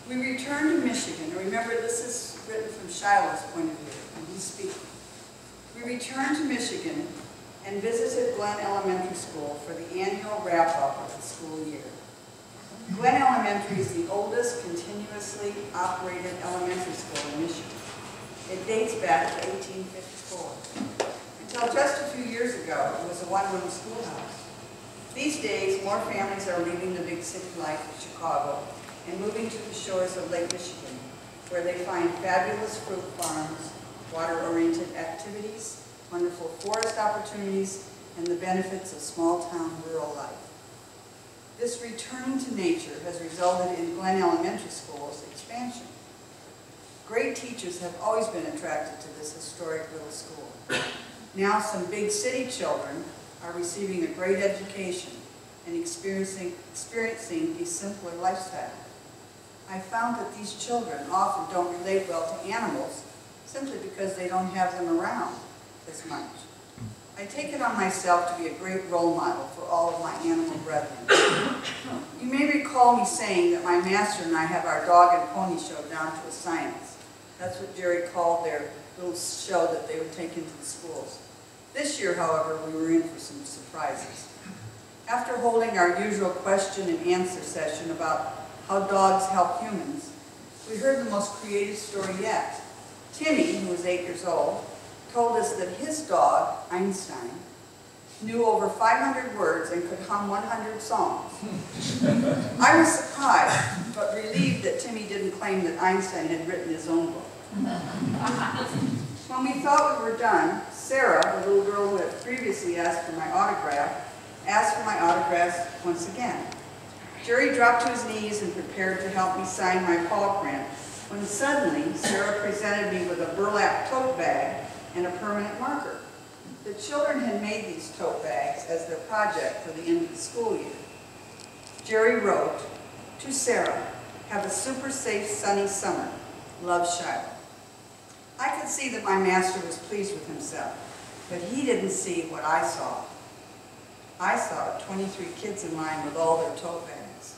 We returned to Michigan, and remember this is written from Shiloh's point of view, and he's speaking. We returned to Michigan and visited Glen Elementary School for the annual wrap-up of the school year. Glen Elementary is the oldest continuously operated elementary school in Michigan. It dates back to 1854. Until just a few years ago, it was a one-room schoolhouse. These days, more families are leaving the big city life of Chicago and moving to the shores of Lake Michigan, where they find fabulous fruit farms, water-oriented activities, wonderful forest opportunities, and the benefits of small-town rural life. This return to nature has resulted in Glen Elementary School's expansion. Great teachers have always been attracted to this historic little school. Now some big city children are receiving a great education and experiencing a simpler lifestyle. I found that these children often don't relate well to animals simply because they don't have them around as much. I take it on myself to be a great role model for all of my animal brethren. You may recall me saying that my master and I have our dog and pony show down to a science. That's what Jerry called their little show that they would take into the schools. This year, however, we were in for some surprises. After holding our usual question and answer session about how dogs help humans, we heard the most creative story yet. Timmy, who was 8 years old, told us that his dog, Einstein, knew over 500 words and could hum 100 songs. I was surprised, but relieved that Timmy didn't claim that Einstein had written his own book. When we thought we were done, Sarah, the little girl who had previously asked for my autographs once again. Jerry dropped to his knees and prepared to help me sign my paw print, when suddenly Sarah presented me with a burlap tote bag and a permanent marker. The children had made these tote bags as their project for the end of the school year. Jerry wrote, "To Sarah, have a super safe sunny summer. Love, Shiloh." I could see that my master was pleased with himself, but he didn't see what I saw. I saw 23 kids in line with all their tote bags.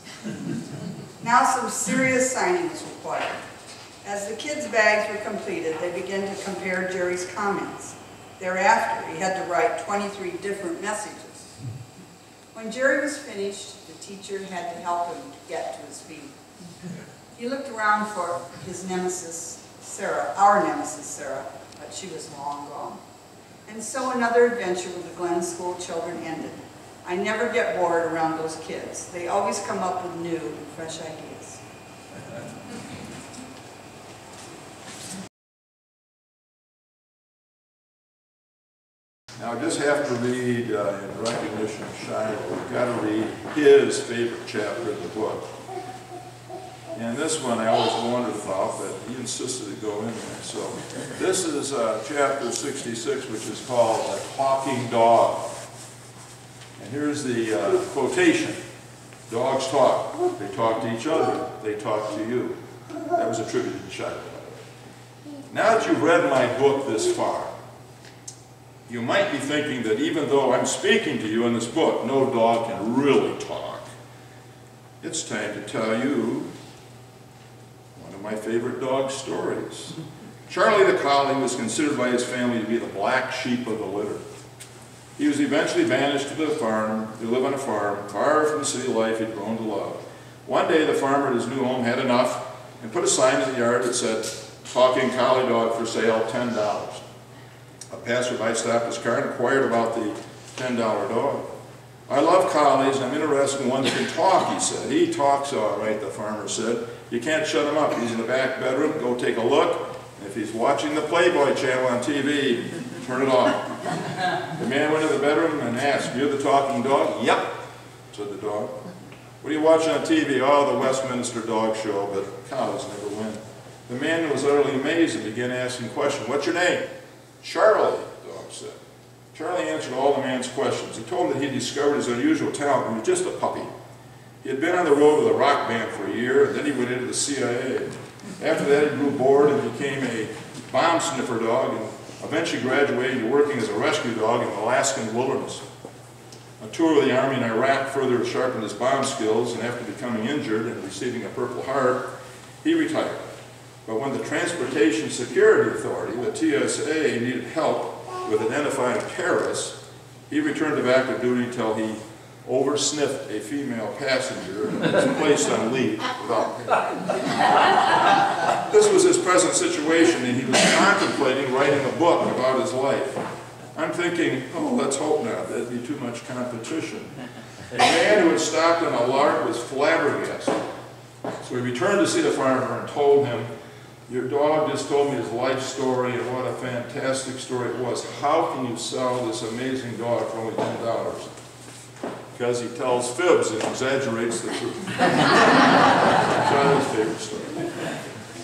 Now some serious signing was required. As the kids' bags were completed, they began to compare Jerry's comments. Thereafter, he had to write 23 different messages. When Jerry was finished, the teacher had to help him get to his feet. He looked around for his nemesis, Sarah, our nemesis, Sarah, but she was long gone. And so another adventure with the Glen School children ended. I never get bored around those kids. They always come up with new and fresh ideas. Now, I just have to read, in recognition of Shiloh, we've got to read his favorite chapter of the book. And this one I always wondered about, but he insisted to go in there. So this is chapter 66, which is called A Talking Dog. And here's the quotation. Dogs talk. They talk to each other. They talk to you. That was attributed to Shiloh. Now that you've read my book this far, you might be thinking that even though I'm speaking to you in this book, no dog can really talk. It's time to tell you one of my favorite dog stories. Charlie the Collie was considered by his family to be the black sheep of the litter. He was eventually banished to the farm, to live on a farm, far from the city life he'd grown to love. One day the farmer at his new home had enough and put a sign in the yard that said, "Talking collie dog for sale, $10. A passerby stopped his car and inquired about the $10 dog. "I love collies, and I'm interested in one that can talk," he said. "He talks all right," the farmer said. "You can't shut him up. He's in the back bedroom. Go take a look. If he's watching the Playboy channel on TV, turn it off." The man went to the bedroom and asked, "You're the talking dog?" "Yep," said the dog. "What are you watching on TV?" "Oh, the Westminster Dog Show, but cows never win." The man was utterly amazed and began asking questions. "What's your name?" "Charlie," the dog said. Charlie answered all the man's questions. He told him that he discovered his unusual talent when he was just a puppy. He had been on the road with a rock band for a year, and then he went into the CIA. After that, he grew bored and became a bomb sniffer dog, and eventually graduated to working as a rescue dog in the Alaskan wilderness. A tour of the Army in Iraq further sharpened his bomb skills, and after becoming injured and receiving a Purple Heart, he retired. But when the Transportation Security Authority, the TSA, needed help with identifying terrorists, he returned to active duty until he over-sniffed a female passenger and was placed on leave without pay. This was his present situation, and he was contemplating writing a book about his life. I'm thinking, oh, let's hope not. That'd be too much competition. The man who had stopped on a lark was flabbergasted. So he returned to see the farmer and told him, "Your dog just told me his life story, and what a fantastic story it was. How can you sell this amazing dog for only $10? Because he tells fibs and exaggerates the truth." That's his favorite story.